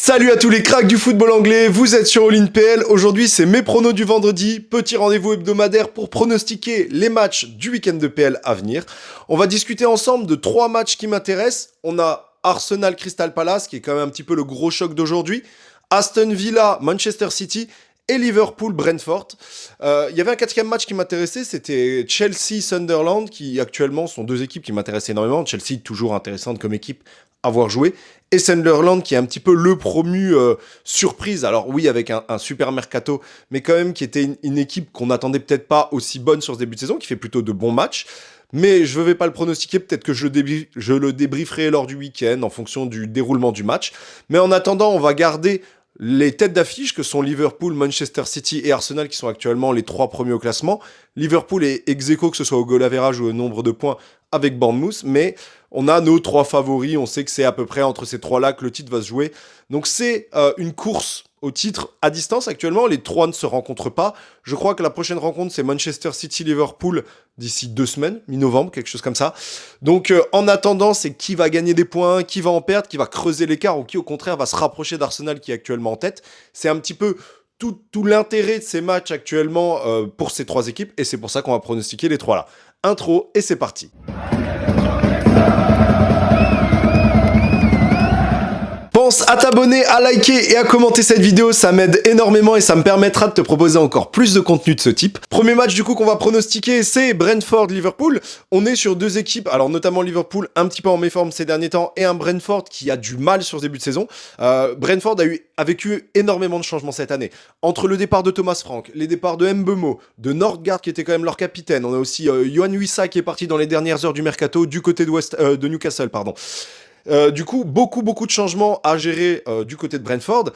Salut à tous les cracks du football anglais, vous êtes sur All In PL. Aujourd'hui c'est mes pronos du vendredi, petit rendez-vous hebdomadaire pour pronostiquer les matchs du week-end de PL à venir. On va discuter ensemble de 3 matchs qui m'intéressent. On a Arsenal Crystal Palace qui est quand même un petit peu le gros choc d'aujourd'hui, Aston Villa Manchester City et Liverpool Brentford. Il y avait un quatrième match qui m'intéressait, c'était Chelsea Sunderland, qui actuellement sont deux équipes qui m'intéressent énormément. Chelsea toujours intéressante comme équipe à voir jouer, et Sunderland qui est un petit peu le promu surprise. Alors oui, avec un super mercato, mais quand même qui était une équipe qu'on n'attendait peut-être pas aussi bonne sur ce début de saison, qui fait plutôt de bons matchs. Mais je ne vais pas le pronostiquer, peut-être que je le débrieferai lors du week-end en fonction du déroulement du match. Mais en attendant, on va garder les têtes d'affiche que sont Liverpool, Manchester City et Arsenal qui sont actuellement les 3 premiers au classement. Liverpool est ex-aequo que ce soit au goal average ou au nombre de points avec Bournemouth, mais on a nos 3 favoris, on sait que c'est à peu près entre ces 3-là que le titre va se jouer. Donc c'est une course au titre à distance actuellement, les 3 ne se rencontrent pas. Je crois que la prochaine rencontre c'est Manchester City-Liverpool d'ici 2 semaines, mi-novembre, quelque chose comme ça. Donc en attendant, c'est qui va gagner des points, qui va en perdre, qui va creuser l'écart ou qui au contraire va se rapprocher d'Arsenal qui est actuellement en tête. C'est un petit peu tout l'intérêt de ces matchs actuellement pour ces 3 équipes, et c'est pour ça qu'on va pronostiquer les 3 là. Intro, et c'est parti. Pense à t'abonner, à liker et à commenter cette vidéo, ça m'aide énormément et ça me permettra de te proposer encore plus de contenu de ce type. Premier match du coup qu'on va pronostiquer, c'est Brentford-Liverpool. On est sur 2 équipes, alors notamment Liverpool un petit peu en méforme ces derniers temps et un Brentford qui a du mal sur ce début de saison. Brentford a vécu énormément de changements cette année. Entre le départ de Thomas Frank, les départs de Mbeumo, de Nordgaard qui était quand même leur capitaine, on a aussi Yohan Wissa qui est parti dans les dernières heures du mercato du côté de Newcastle, pardon. Du coup, beaucoup de changements à gérer du côté de Brentford.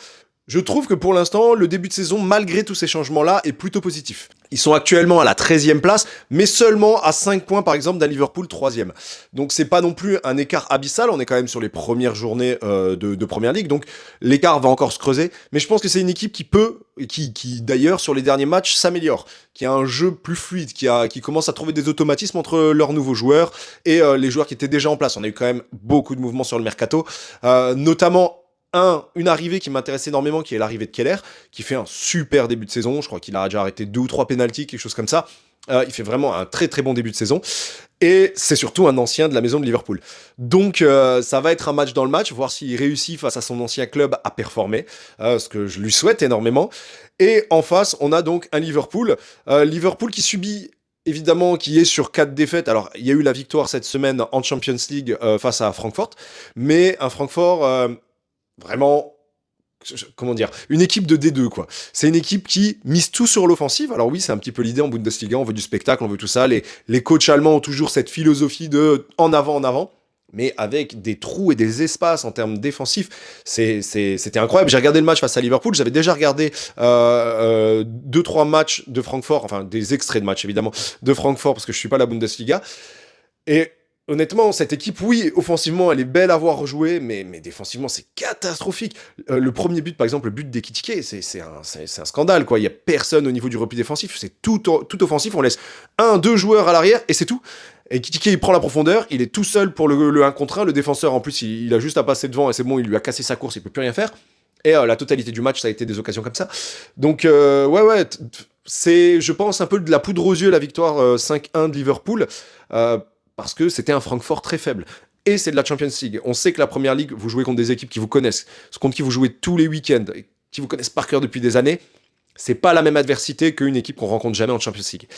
Je trouve que pour l'instant, le début de saison, malgré tous ces changements-là, est plutôt positif. Ils sont actuellement à la 13e place, mais seulement à 5 points, par exemple, d'un Liverpool 3e. Donc c'est pas non plus un écart abyssal, on est quand même sur les premières journées de Première Ligue, donc l'écart va encore se creuser. Mais je pense que c'est une équipe qui d'ailleurs, sur les derniers matchs, s'améliore, qui a un jeu plus fluide, qui commence à trouver des automatismes entre leurs nouveaux joueurs et les joueurs qui étaient déjà en place. On a eu quand même beaucoup de mouvements sur le mercato, notamment une arrivée qui m'intéresse énormément, qui est l'arrivée de Keller, qui fait un super début de saison. Je crois qu'il a déjà arrêté 2 ou 3 pénaltys, quelque chose comme ça. Il fait vraiment un très bon début de saison. Et c'est surtout un ancien de la maison de Liverpool. Donc ça va être un match dans le match, voir s'il réussit face à son ancien club à performer, ce que je lui souhaite énormément. Et en face, on a donc un Liverpool. Liverpool qui subit... Évidemment, qui est sur 4 défaites. Alors, il y a eu la victoire cette semaine en Champions League face à Francfort, mais un Francfort... vraiment, comment dire, une équipe de D2, quoi. C'est une équipe qui mise tout sur l'offensive. Alors oui, c'est un petit peu l'idée en Bundesliga, on veut du spectacle, on veut tout ça. Les coachs allemands ont toujours cette philosophie de en avant, mais avec des trous et des espaces en termes défensifs. C'était incroyable. J'ai regardé le match face à Liverpool, j'avais déjà regardé 2-3 matchs de Francfort, enfin des extraits de matchs évidemment, de Francfort, parce que je suis pas la Bundesliga. Et honnêtement, cette équipe, oui, offensivement, elle est belle à voir jouer, mais défensivement, c'est catastrophique. Le premier but, par exemple, le but d'Ekitike, c'est un scandale, quoi. Il n'y a personne au niveau du repli défensif, c'est tout offensif, on laisse 1-2 joueurs à l'arrière, et c'est tout. Ekitike, il prend la profondeur, il est tout seul pour le 1 contre 1, le défenseur, en plus, il a juste à passer devant, et c'est bon, il lui a cassé sa course, il peut plus rien faire. Et la totalité du match, ça a été des occasions comme ça. Donc, ouais, c'est, je pense, un peu de la poudre aux yeux, la victoire 5-1 de Liverpool, parce que c'était un Francfort très faible. Et c'est de la Champions League. On sait que la Première Ligue, vous jouez contre des équipes qui vous connaissent, contre qui vous jouez tous les week-ends, et qui vous connaissent par cœur depuis des années. C'est pas la même adversité qu'une équipe qu'on rencontre jamais en Champions League.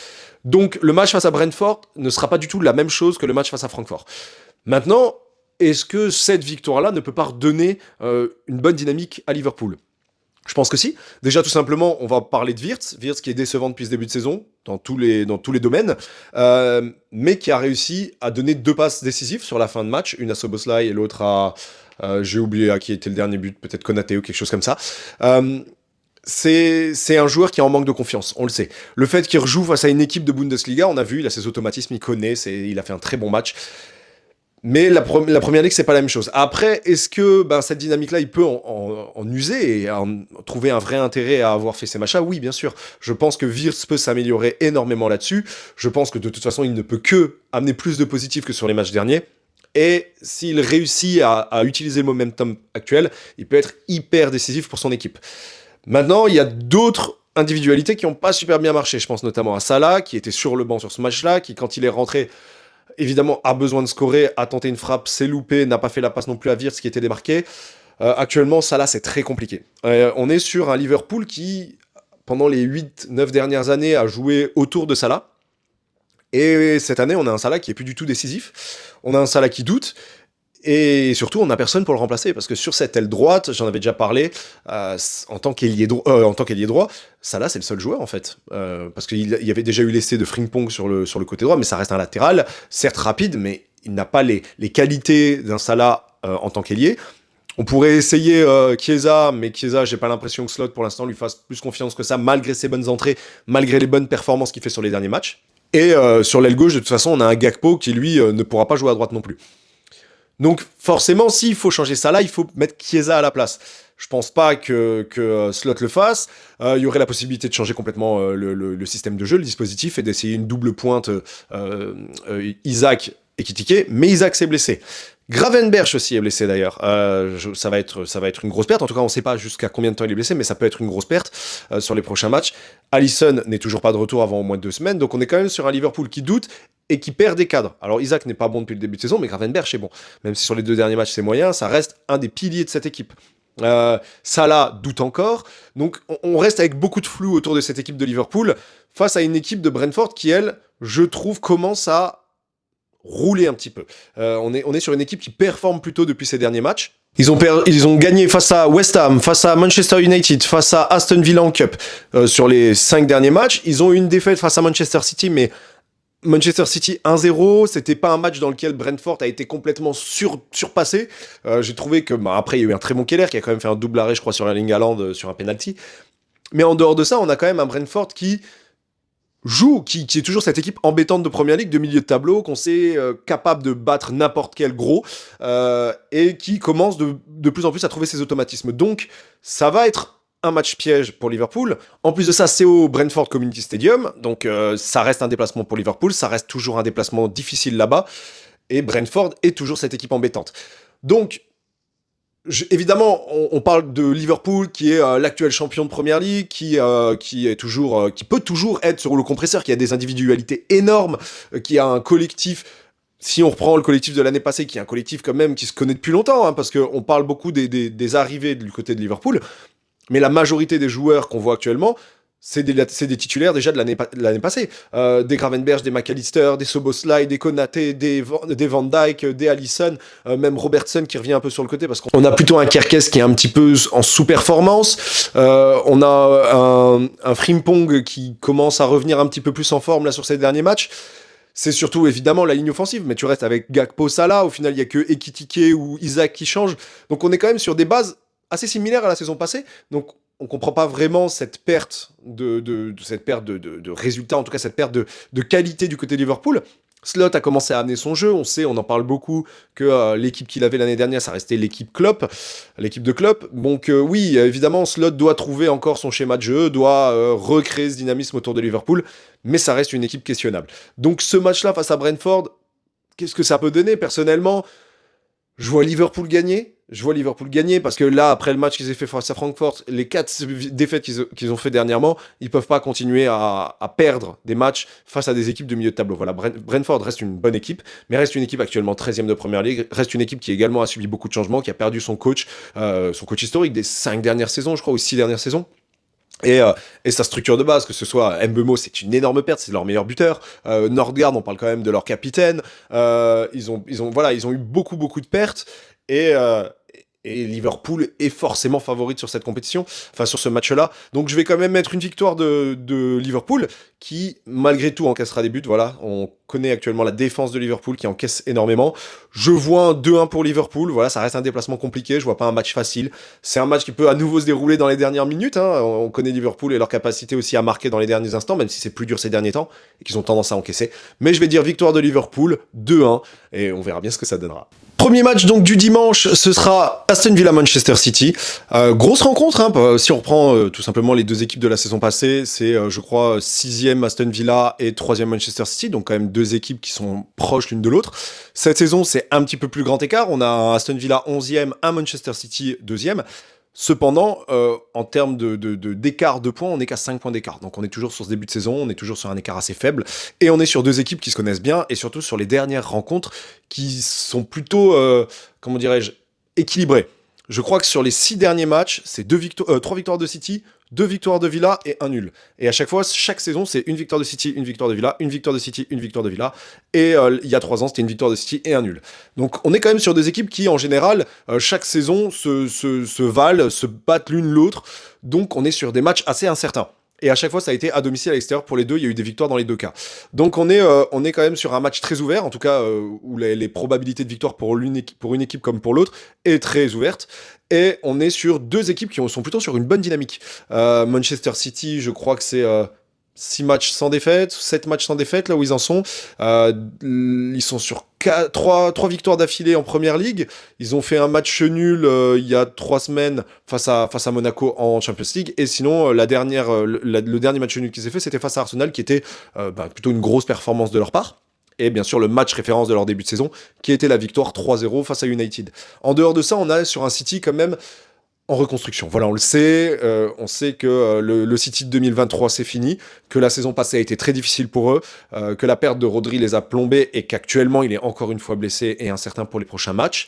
Donc le match face à Brentford ne sera pas du tout la même chose que le match face à Francfort. Maintenant, est-ce que cette victoire-là ne peut pas redonner une bonne dynamique à Liverpool ? Je pense que si. Déjà, tout simplement, on va parler de Wirtz qui est décevant depuis ce début de saison, dans tous les domaines, mais qui a réussi à donner 2 passes décisives sur la fin de match, une à Szoboszlai et l'autre à... j'ai oublié à qui était le dernier but, peut-être Konaté ou quelque chose comme ça. C'est un joueur qui est en manque de confiance, on le sait. Le fait qu'il rejoue face à une équipe de Bundesliga, on a vu, il a ses automatismes, il connaît, il a fait un très bon match. Mais la Première Ligue, c'est pas la même chose. Après, est-ce que cette dynamique-là, il peut en user et en trouver un vrai intérêt à avoir fait ces matchs-là ? Oui, bien sûr. Je pense que Wirtz peut s'améliorer énormément là-dessus. Je pense que de toute façon, il ne peut que amener plus de positifs que sur les matchs derniers. Et s'il réussit à utiliser le momentum actuel, il peut être hyper décisif pour son équipe. Maintenant, il y a d'autres individualités qui n'ont pas super bien marché. Je pense notamment à Salah, qui était sur le banc sur ce match-là, qui, quand il est rentré, évidemment, a besoin de scorer, a tenté une frappe, s'est loupé, n'a pas fait la passe non plus à Wirtz, qui était démarqué. Actuellement, Salah, c'est très compliqué. On est sur un Liverpool qui, pendant les 8-9 dernières années, a joué autour de Salah. Et cette année, on a un Salah qui est plus du tout décisif. On a un Salah qui doute. Et surtout, on n'a personne pour le remplacer. Parce que sur cette aile droite, j'en avais déjà parlé, en tant qu'ailier droit, Salah, c'est le seul joueur, en fait. Parce qu'il y avait déjà eu l'essai de Frimpong sur le côté droit, mais ça reste un latéral, certes rapide, mais il n'a pas les qualités d'un Salah en tant qu'ailier. On pourrait essayer Chiesa, mais Chiesa, j'ai pas l'impression que Slot, pour l'instant, lui fasse plus confiance que ça, malgré ses bonnes entrées, malgré les bonnes performances qu'il fait sur les derniers matchs. Et sur l'aile gauche, de toute façon, on a un Gakpo qui, lui, ne pourra pas jouer à droite non plus. Donc, forcément, s'il faut changer ça là, il faut mettre Chiesa à la place. Je pense pas que Slot le fasse. Il y aurait la possibilité de changer complètement le système de jeu, le dispositif, et d'essayer une double pointe Isaac et Kitike, mais Isaac s'est blessé. Gravenberch aussi est blessé d'ailleurs. Ça va être une grosse perte. En tout cas, on ne sait pas jusqu'à combien de temps il est blessé, mais ça peut être une grosse perte sur les prochains matchs. Alisson n'est toujours pas de retour avant au moins 2 semaines, donc on est quand même sur un Liverpool qui doute et qui perd des cadres. Alors Isaac n'est pas bon depuis le début de saison, mais Gravenberch est bon. Même si sur les 2 derniers matchs c'est moyen, ça reste un des piliers de cette équipe. Salah doute encore, donc on reste avec beaucoup de flou autour de cette équipe de Liverpool face à une équipe de Brentford qui, elle, je trouve, commence à rouler un petit peu. On est sur une équipe qui performe plutôt depuis ces derniers matchs. Ils ont gagné face à West Ham, face à Manchester United, face à Aston Villa en Cup sur les 5 derniers matchs. Ils ont eu une défaite face à Manchester City, mais Manchester City 1-0, c'était pas un match dans lequel Brentford a été complètement surpassé. J'ai trouvé que, après, il y a eu un très bon Keller qui a quand même fait un double arrêt, je crois, sur Erling Haaland sur un penalty. Mais en dehors de ça, on a quand même un Brentford qui joue, qui est toujours cette équipe embêtante de Premier League, de milieu de tableau, qu'on sait capable de battre n'importe quel gros, et qui commence de plus en plus à trouver ses automatismes. Donc, ça va être un match piège pour Liverpool. En plus de ça, c'est au Brentford Community Stadium, donc ça reste un déplacement pour Liverpool, ça reste toujours un déplacement difficile là-bas, et Brentford est toujours cette équipe embêtante. Donc, évidemment, on parle de Liverpool qui est l'actuel champion de Premier League, qui peut toujours être sur le compresseur, qui a des individualités énormes, qui a un collectif. Si on reprend le collectif de l'année passée, qui est un collectif quand même qui se connaît depuis longtemps, parce qu'on parle beaucoup des arrivées du côté de Liverpool, mais la majorité des joueurs qu'on voit actuellement, c'est des titulaires déjà de l'année passée. Des Gravenberch, des McAllister, des Szoboszlai, des Konaté, des Van Dijk, des Alisson, même Robertson qui revient un peu sur le côté, parce qu'on a plutôt un Kerkez qui est un petit peu en sous-performance. On a un Frimpong qui commence à revenir un petit peu plus en forme là sur ces derniers matchs. C'est surtout évidemment la ligne offensive, mais tu restes avec Gakpo, Salah. Au final, il n'y a que Ekitike ou Isaac qui changent. Donc on est quand même sur des bases assez similaires à la saison passée. Donc on comprend pas vraiment cette perte de résultats, en tout cas cette perte de qualité du côté de Liverpool. Slot a commencé à amener son jeu, on en parle beaucoup, que l'équipe qu'il avait l'année dernière, ça restait l'équipe de Klopp. Donc oui, évidemment, Slot doit trouver encore son schéma de jeu, doit recréer ce dynamisme autour de Liverpool, mais ça reste une équipe questionnable. Donc ce match-là face à Brentford, qu'est-ce que ça peut donner? Personnellement, je vois Liverpool gagner parce que là, après le match qu'ils ont fait face à Francfort, les 4 défaites qu'ils ont fait dernièrement, ils peuvent pas continuer à perdre des matchs face à des équipes de milieu de tableau. Voilà, Brentford reste une bonne équipe, mais reste une équipe actuellement 13e de Premier League, reste une équipe qui également a subi beaucoup de changements, qui a perdu son coach historique des 5 dernières saisons, je crois, ou 6 dernières saisons. Et sa structure de base, que ce soit Mbeumo, c'est une énorme perte, c'est leur meilleur buteur. Nordgaard, on parle quand même de leur capitaine. Ils ont eu beaucoup de pertes. Et Liverpool est forcément favorite sur cette compétition, enfin sur ce match-là. Donc je vais quand même mettre une victoire de Liverpool qui, malgré tout, encaissera des buts. Voilà, on connaît actuellement la défense de Liverpool qui encaisse énormément. Je vois un 2-1 pour Liverpool. Voilà, ça reste un déplacement compliqué. Je vois pas un match facile. C'est un match qui peut à nouveau se dérouler dans les dernières minutes. On connaît Liverpool et leur capacité aussi à marquer dans les derniers instants, même si c'est plus dur ces derniers temps et qu'ils ont tendance à encaisser. Mais je vais dire victoire de Liverpool, 2-1, et on verra bien ce que ça donnera. Premier match donc du dimanche, ce sera Aston Villa-Manchester City. Grosse rencontre, hein, si on reprend tout simplement les deux équipes de la saison passée, c'est je crois 6e Aston Villa et 3e Manchester City, donc quand même deux équipes qui sont proches l'une de l'autre. Cette saison, c'est un petit peu plus grand écart, on a un Aston Villa 11e, un Manchester City 2e. Cependant, en termes d'écart de points, on n'est qu'à 5 points d'écart. Donc on est toujours sur ce début de saison, on est toujours sur un écart assez faible. Et on est sur deux équipes qui se connaissent bien, et surtout sur les dernières rencontres qui sont plutôt, comment dirais-je, équilibrées. Je crois que sur les 6 derniers matchs, c'est 3 victoires de City, 2 victoires de Villa et 1 nul. Et à chaque fois, chaque saison, c'est une victoire de City, une victoire de Villa, une victoire de City, une victoire de Villa. Et il y a 3 ans, c'était une victoire de City et un nul. Donc on est quand même sur des équipes qui, en général, chaque saison se valent, se battent l'une l'autre. Donc on est sur des matchs assez incertains. Et à chaque fois, ça a été à domicile, à l'extérieur. Pour les deux, il y a eu des victoires dans les deux cas. Donc on est quand même sur un match très ouvert, en tout cas où les probabilités de victoire pour une équipe comme pour l'autre est très ouverte. Et on est sur deux équipes qui sont plutôt sur une bonne dynamique. Manchester City, je crois que c'est 6 matchs sans défaite, 7 matchs sans défaite, là où ils en sont. Ils sont sur 3 victoires d'affilée en Première Ligue. Ils ont fait un match nul il y a 3 semaines face à Monaco en Champions League. Et sinon, le dernier match nul qu'ils aient fait, c'était face à Arsenal, qui était plutôt une grosse performance de leur part. Et bien sûr, le match référence de leur début de saison, qui était la victoire 3-0 face à United. En dehors de ça, on a sur un City quand même en reconstruction. Voilà, on le sait. On sait que le City de 2023, c'est fini, que la saison passée a été très difficile pour eux, que la perte de Rodri les a plombés et qu'actuellement, il est encore une fois blessé et incertain pour les prochains matchs.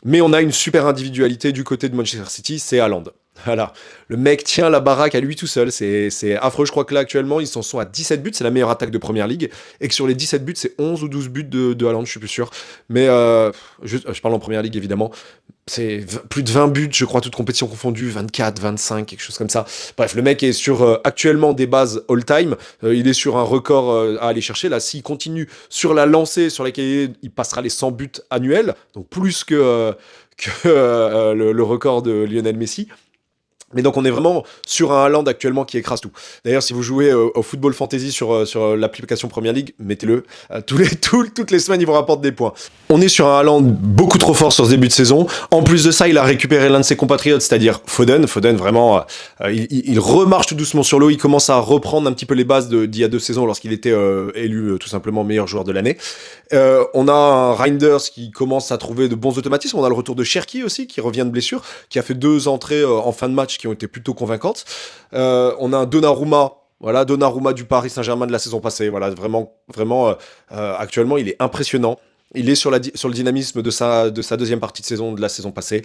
Mais on a une super individualité du côté de Manchester City, c'est Haaland. Voilà, le mec tient la baraque à lui tout seul, c'est affreux. Je crois que là actuellement ils en sont à 17 buts, c'est la meilleure attaque de Première Ligue, et que sur les 17 buts c'est 11 ou 12 buts de Haaland, je suis plus sûr. Mais je parle en Première Ligue évidemment, c'est plus de 20 buts, je crois, toutes compétitions confondues, 24, 25, quelque chose comme ça. Bref, le mec est sur actuellement des bases all-time, il est sur un record à aller chercher. Là, s'il continue sur la lancée sur laquelle il passera les 100 buts annuels, donc plus que le record de Lionel Messi. Mais donc on est vraiment sur un Haaland actuellement qui écrase tout. D'ailleurs, si vous jouez au football fantasy sur l'application Premier League, mettez-le. Toutes les semaines, il vous rapporte des points. On est sur un Haaland beaucoup trop fort sur ce début de saison. En plus de ça, il a récupéré l'un de ses compatriotes, c'est-à-dire Foden. Foden, vraiment, il remarche tout doucement sur l'eau. Il commence à reprendre un petit peu les bases d'il y a 2 saisons lorsqu'il était élu tout simplement meilleur joueur de l'année. On a un Reinders qui commence à trouver de bons automatismes. On a le retour de Cherki aussi, qui revient de blessure, qui a fait 2 entrées en fin de match qui ont été plutôt convaincantes. On a un Donnarumma, voilà, Donnarumma du Paris Saint-Germain de la saison passée. Voilà, vraiment, actuellement, il est impressionnant. Il est sur le dynamisme de sa deuxième partie de saison de la saison passée.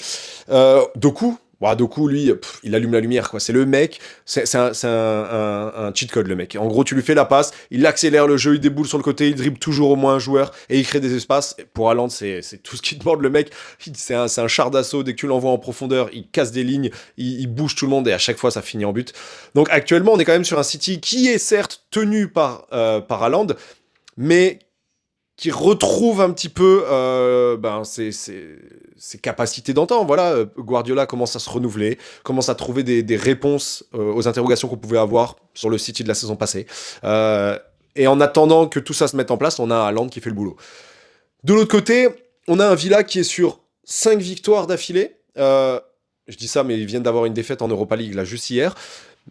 Doku, lui, il allume la lumière, quoi. C'est le mec, c'est un cheat code, le mec. En gros, tu lui fais la passe, il accélère le jeu, il déboule sur le côté, il dribble toujours au moins un joueur et il crée des espaces. Pour Haaland, c'est tout ce qu'il demande, le mec. C'est un char d'assaut. Dès que tu l'envoies en profondeur, il casse des lignes, il bouge tout le monde et à chaque fois, ça finit en but. Donc actuellement, on est quand même sur un City qui est certes tenu par Haaland, mais qui retrouve un petit peu ses capacités d'antan. Voilà, Guardiola commence à se renouveler, commence à trouver des réponses aux interrogations qu'on pouvait avoir sur le City de la saison passée. Et en attendant que tout ça se mette en place, on a Haaland qui fait le boulot. De l'autre côté, on a un Villa qui est sur 5 victoires d'affilée. Je dis ça, mais ils viennent d'avoir une défaite en Europa League, là, juste hier.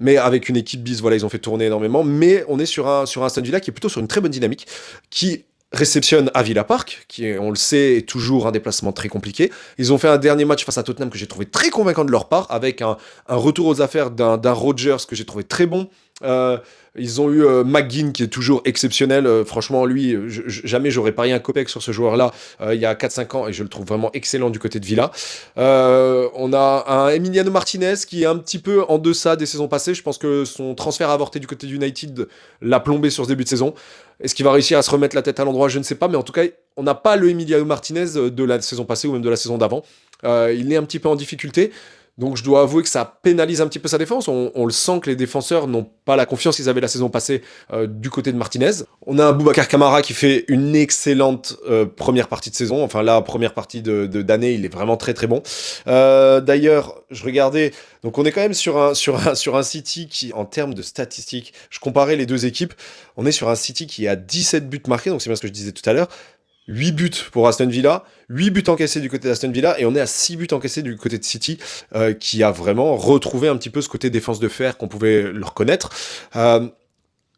Mais avec une équipe bis, voilà, ils ont fait tourner énormément. Mais on est sur un Aston Villa qui est plutôt sur une très bonne dynamique, qui réceptionne à Villa Park, qui, on le sait, est toujours un déplacement très compliqué. Ils ont fait un dernier match face à Tottenham que j'ai trouvé très convaincant de leur part, avec un retour aux affaires d'un Rodgers que j'ai trouvé très bon. Ils ont eu McGinn qui est toujours exceptionnel. Franchement, lui, jamais j'aurais parié un copec sur ce joueur-là il y a 4-5 ans et je le trouve vraiment excellent du côté de Villa. On a un Emiliano Martinez qui est un petit peu en deçà des saisons passées. Je pense que son transfert avorté du côté d'United l'a plombé sur ce début de saison. Est-ce qu'il va réussir à se remettre la tête à l'endroit? Je ne sais pas, mais en tout cas, on n'a pas le Emiliano Martinez de la saison passée ou même de la saison d'avant. Il est un petit peu en difficulté. Donc je dois avouer que ça pénalise un petit peu sa défense. On le sent que les défenseurs n'ont pas la confiance qu'ils avaient la saison passée du côté de Martinez. On a un Boubacar Kamara qui fait une excellente première partie de saison. Enfin la première partie d'année, il est vraiment très très bon. D'ailleurs, je regardais, donc on est quand même sur un City qui, en termes de statistiques, je comparais les deux équipes, on est sur un City qui a 17 buts marqués, donc c'est bien ce que je disais tout à l'heure, 8 buts pour Aston Villa, 8 buts encaissés du côté d'Aston Villa, et on est à 6 buts encaissés du côté de City, qui a vraiment retrouvé un petit peu ce côté défense de fer qu'on pouvait leur connaître.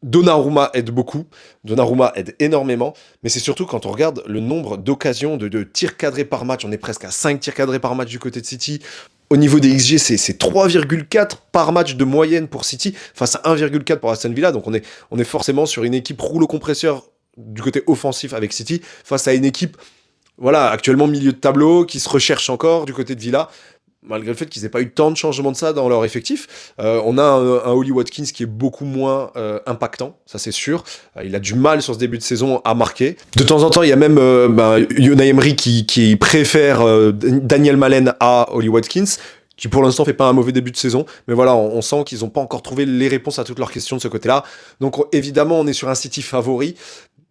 Donnarumma aide beaucoup, Donnarumma aide énormément, mais c'est surtout quand on regarde le nombre d'occasions de tirs cadrés par match, on est presque à 5 tirs cadrés par match du côté de City. Au niveau des XG, c'est 3,4 par match de moyenne pour City, face à 1,4 pour Aston Villa, donc on est forcément sur une équipe rouleau compresseur du côté offensif avec City, face à une équipe, voilà, actuellement milieu de tableau, qui se recherche encore du côté de Villa, malgré le fait qu'ils n'aient pas eu tant de changements de ça dans leur effectif. On a un Oli Watkins qui est beaucoup moins impactant, ça c'est sûr. Il a du mal sur ce début de saison à marquer. De temps en temps, il y a même Unai Emery qui préfère Daniel Malen à Oli Watkins, qui pour l'instant fait pas un mauvais début de saison, mais voilà, on sent qu'ils n'ont pas encore trouvé les réponses à toutes leurs questions de ce côté-là. Donc évidemment, on est sur un City favori,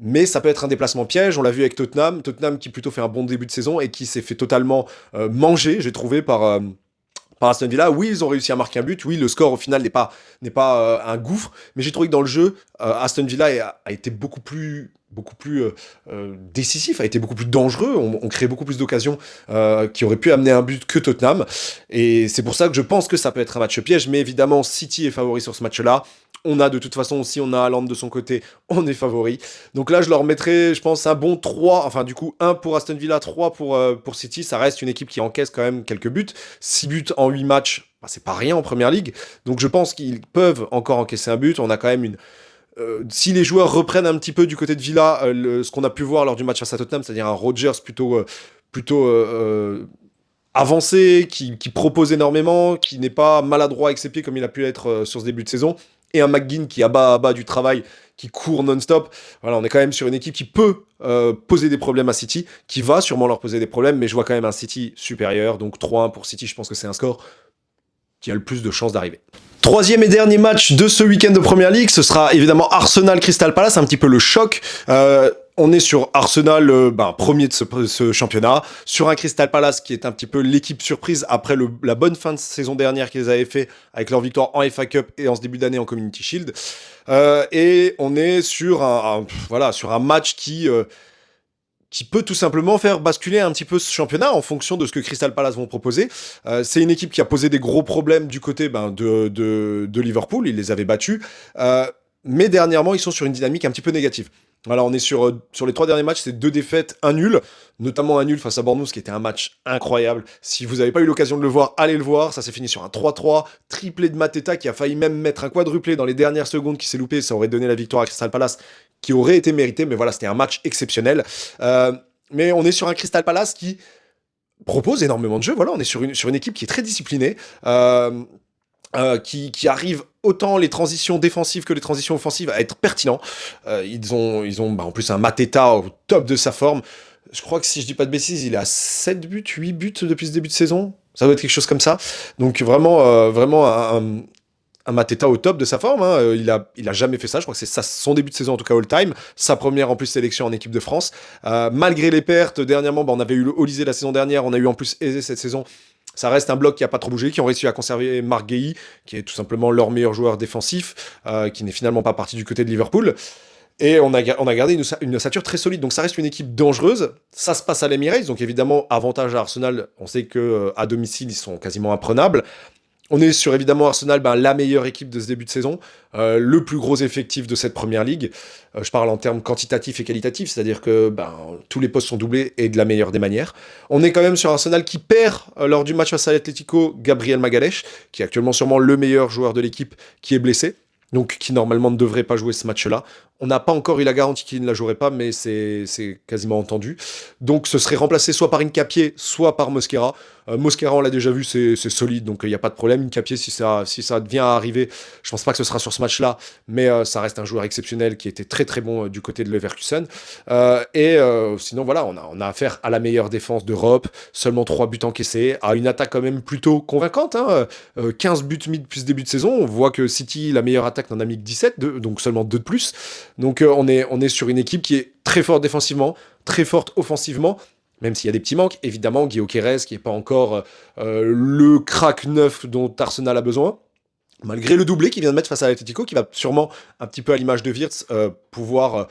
mais ça peut être un déplacement piège. On l'a vu avec Tottenham qui plutôt fait un bon début de saison et qui s'est fait totalement manger, j'ai trouvé, par Aston Villa. Oui, ils ont réussi à marquer un but. Oui, le score au final n'est pas un gouffre, mais j'ai trouvé que dans le jeu, Aston Villa a été beaucoup plus décisif, a été beaucoup plus dangereux. On crée beaucoup plus d'occasions qui auraient pu amener un but que Tottenham. Et c'est pour ça que je pense que ça peut être un match piège. Mais évidemment, City est favori sur ce match-là. On a de toute façon aussi, on a Haaland de son côté, on est favori. Donc là, je leur mettrai, je pense, un bon 3, enfin du coup, 1 pour Aston Villa, 3 pour City. Ça reste une équipe qui encaisse quand même quelques buts. 6 buts en 8 matchs, bah, c'est pas rien en Première Ligue. Donc je pense qu'ils peuvent encore encaisser un but. On a quand même si les joueurs reprennent un petit peu du côté de Villa, ce qu'on a pu voir lors du match face à Tottenham, c'est-à-dire un Rodgers plutôt avancé, qui propose énormément, qui n'est pas maladroit avec ses pieds comme il a pu être sur ce début de saison, et un McGinn qui abat du travail, qui court non-stop. Voilà, on est quand même sur une équipe qui peut poser des problèmes à City, qui va sûrement leur poser des problèmes, mais je vois quand même un City supérieur, donc 3-1 pour City, je pense que c'est un score qui a le plus de chances d'arriver. Troisième et dernier match de ce week-end de Première Ligue, ce sera évidemment Arsenal-Crystal Palace, un petit peu le choc. On est sur Arsenal, premier de ce championnat, sur un Crystal Palace qui est un petit peu l'équipe surprise après la bonne fin de saison dernière qu'ils avaient fait avec leur victoire en FA Cup et en ce début d'année en Community Shield. Et on est sur sur un match qui peut tout simplement faire basculer un petit peu ce championnat en fonction de ce que Crystal Palace vont proposer. C'est une équipe qui a posé des gros problèmes du côté de Liverpool, ils les avaient battus, mais dernièrement ils sont sur une dynamique un petit peu négative. Voilà, on est sur les 3 derniers matchs, c'est 2 défaites, 1 nul, notamment un nul face à Bournemouth, qui était un match incroyable. Si vous n'avez pas eu l'occasion de le voir, allez le voir. Ça s'est fini sur un 3-3, triplé de Mateta, qui a failli même mettre un quadruplé dans les dernières secondes, qui s'est loupé. Ça aurait donné la victoire à Crystal Palace, qui aurait été méritée, mais voilà, c'était un match exceptionnel. Mais on est sur un Crystal Palace qui propose énormément de jeux. Voilà, on est sur une équipe qui est très disciplinée. Qui arrive autant les transitions défensives que les transitions offensives à être pertinents. Ils ont en plus un Mateta au top de sa forme. Je crois que si je dis pas de bêtises, il a 7 buts, 8 buts depuis ce début de saison. Ça doit être quelque chose comme ça. Donc vraiment un Mateta au top de sa forme. Hein. Il a jamais fait ça. Je crois que c'est son début de saison en tout cas all-time. Sa première en plus sélection en équipe de France. Malgré les pertes, dernièrement, on avait eu le Olysée la saison dernière. On a eu en plus Eze cette saison. Ça reste un bloc qui n'a pas trop bougé, qui ont réussi à conserver Marc Guéhi, qui est tout simplement leur meilleur joueur défensif, qui n'est finalement pas parti du côté de Liverpool. Et on a gardé une ossature très solide. Donc ça reste une équipe dangereuse. Ça se passe à l'Emirates, donc évidemment, avantage à Arsenal. On sait qu'à domicile, ils sont quasiment imprenables. On est sur évidemment Arsenal, la meilleure équipe de ce début de saison, le plus gros effectif de cette première ligue. Je parle en termes quantitatifs et qualitatifs, c'est-à-dire que tous les postes sont doublés et de la meilleure des manières. On est quand même sur Arsenal qui perd lors du match face à l'Atlético Gabriel Magalhaes, qui est actuellement sûrement le meilleur joueur de l'équipe, qui est blessé, donc qui normalement ne devrait pas jouer ce match-là. On n'a pas encore eu la garantie qu'il ne la jouerait pas, mais c'est quasiment entendu. Donc ce serait remplacé soit par Hincapié, soit par Mosquera. Mosquera, on l'a déjà vu, c'est solide, donc il n'y a pas de problème. Hincapié, si ça vient à arriver, je pense pas que ce sera sur ce match-là, mais ça reste un joueur exceptionnel qui était très très bon du côté de Leverkusen. Sinon, voilà, on a affaire à la meilleure défense d'Europe, seulement 3 buts encaissés, à une attaque quand même plutôt convaincante. 15 buts mis depuis ce début de saison. On voit que City, la meilleure attaque, n'en a mis que 17, donc seulement 2 de plus. Donc on est sur une équipe qui est très forte défensivement, très forte offensivement, même s'il y a des petits manques. Évidemment, Guillaume Quérez, qui n'est pas encore le crack neuf dont Arsenal a besoin. malgré le doublé qu'il vient de mettre face à l'Atlético, qui va sûrement, un petit peu à l'image de Wirtz, pouvoir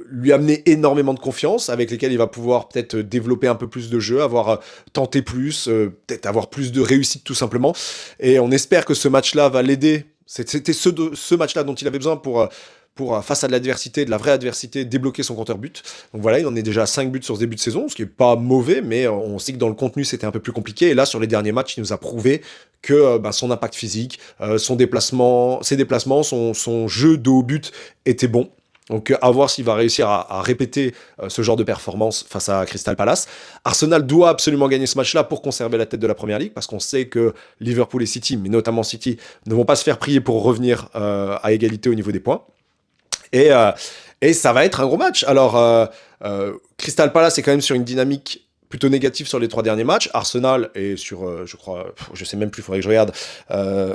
lui amener énormément de confiance, avec lesquels il va pouvoir peut-être développer un peu plus de jeu, avoir tenté plus, peut-être avoir plus de réussite tout simplement. Et on espère que ce match-là va l'aider. C'était ce match-là dont il avait besoin pour face à de l'adversité, de la vraie adversité, débloquer son compteur but. Donc voilà, il en est déjà à 5 buts sur ce début de saison, ce qui est pas mauvais, mais on sait que dans le contenu, c'était un peu plus compliqué. Et là, sur les derniers matchs, il nous a prouvé que son impact physique, ses déplacements, son jeu de haut but était bon. Donc à voir s'il va réussir à répéter ce genre de performance face à Crystal Palace. Arsenal doit absolument gagner ce match-là pour conserver la tête de la Première Ligue, parce qu'on sait que Liverpool et City, mais notamment City, ne vont pas se faire prier pour revenir à égalité au niveau des points. Et ça va être un gros match. Alors, Crystal Palace est quand même sur une dynamique plutôt négative sur les 3 derniers matchs. Arsenal est sur, je crois, je sais même plus, il faudrait que je regarde,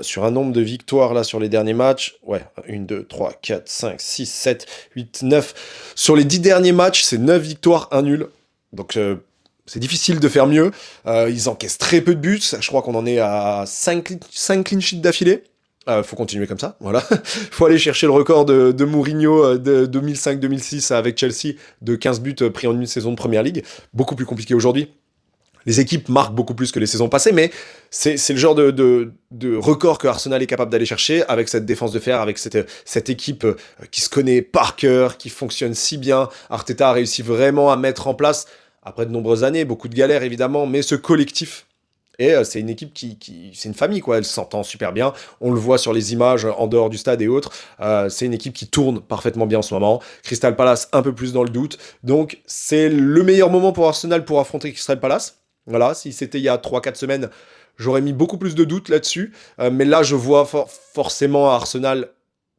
sur un nombre de victoires là sur les derniers matchs. Ouais, 1, 2, 3, 4, 5, 6, 7, 8, 9. Sur les 10 derniers matchs, c'est 9 victoires, 1 nul. Donc, c'est difficile de faire mieux. Ils encaissent très peu de buts. Je crois qu'on en est à 5 clean sheets d'affilée. Faut continuer comme ça, voilà. Faut aller chercher le record de Mourinho de 2005-2006 avec Chelsea de 15 buts pris en une saison de Première Ligue. Beaucoup plus compliqué aujourd'hui. Les équipes marquent beaucoup plus que les saisons passées, mais c'est le genre de record que Arsenal est capable d'aller chercher avec cette défense de fer, avec cette équipe qui se connaît par cœur, qui fonctionne si bien. Arteta a réussi vraiment à mettre en place, après de nombreuses années, beaucoup de galères évidemment, mais ce collectif. Et c'est une équipe c'est une famille, quoi. Elle s'entend super bien. On le voit sur les images en dehors du stade et autres. C'est une équipe qui tourne parfaitement bien en ce moment. Crystal Palace, un peu plus dans le doute. Donc, c'est le meilleur moment pour Arsenal pour affronter Crystal Palace. Voilà, si c'était il y a 3-4 semaines, j'aurais mis beaucoup plus de doutes là-dessus. Mais là, je vois forcément Arsenal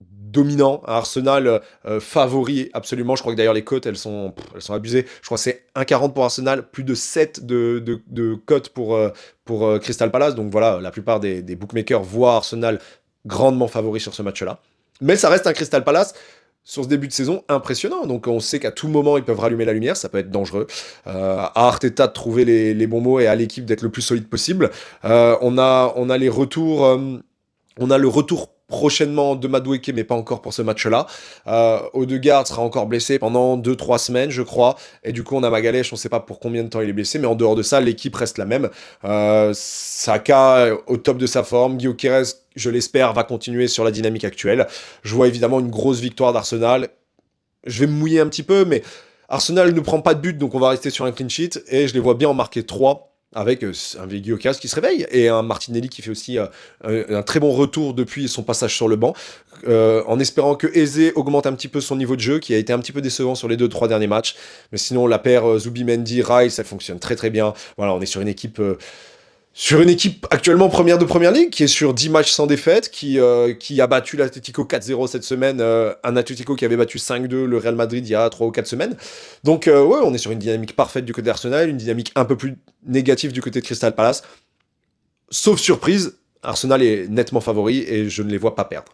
dominant, un Arsenal favori absolument. Je crois que d'ailleurs les cotes elles sont abusées. Je crois que c'est 1,40 pour Arsenal, plus de 7 de cotes pour Crystal Palace. Donc voilà, la plupart des bookmakers voient Arsenal grandement favori sur ce match-là. Mais ça reste un Crystal Palace sur ce début de saison impressionnant. Donc on sait qu'à tout moment ils peuvent rallumer la lumière, ça peut être dangereux. À Arteta de trouver les bons mots et à l'équipe d'être le plus solide possible. On a les retours, on a le retour prochainement de Madueke, mais pas encore pour ce match-là. Odegaard sera encore blessé pendant 2-3 semaines, je crois. Et du coup, on a Magalhaes, on ne sait pas pour combien de temps il est blessé, mais en dehors de ça, l'équipe reste la même. Saka, au top de sa forme. Gyökeres, je l'espère, va continuer sur la dynamique actuelle. Je vois évidemment une grosse victoire d'Arsenal. Je vais me mouiller un petit peu, mais Arsenal ne prend pas de but, donc on va rester sur un clean sheet. Et je les vois bien en marquer 3 avec un Gyökeres qui se réveille et un Martinelli qui fait aussi un très bon retour depuis son passage sur le banc, en espérant que Eze augmente un petit peu son niveau de jeu, qui a été un petit peu décevant sur les 2-3 derniers matchs. Mais sinon, la paire Zubimendi-Rice, elle fonctionne très très bien. Voilà, on est sur une équipe actuellement première de Première Ligue, qui est sur 10 matchs sans défaite, qui a battu l'Atlético 4-0 cette semaine, un Atlético qui avait battu 5-2 le Real Madrid il y a 3 ou 4 semaines. Donc ouais, on est sur une dynamique parfaite du côté d'Arsenal, une dynamique un peu plus négative du côté de Crystal Palace. Sauf surprise, Arsenal est nettement favori et je ne les vois pas perdre.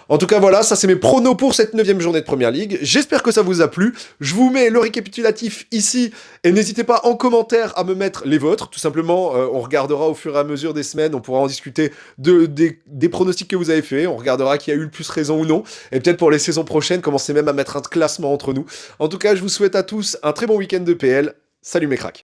En tout cas, voilà, ça c'est mes pronos pour cette 9e journée de Première Ligue. J'espère que ça vous a plu. Je vous mets le récapitulatif ici et n'hésitez pas en commentaire à me mettre les vôtres. Tout simplement, on regardera au fur et à mesure des semaines, on pourra en discuter des pronostics que vous avez faits. On regardera qui a eu le plus raison ou non. Et peut-être pour les saisons prochaines, commencer même à mettre un classement entre nous. En tout cas, je vous souhaite à tous un très bon week-end de PL. Salut mes cracks.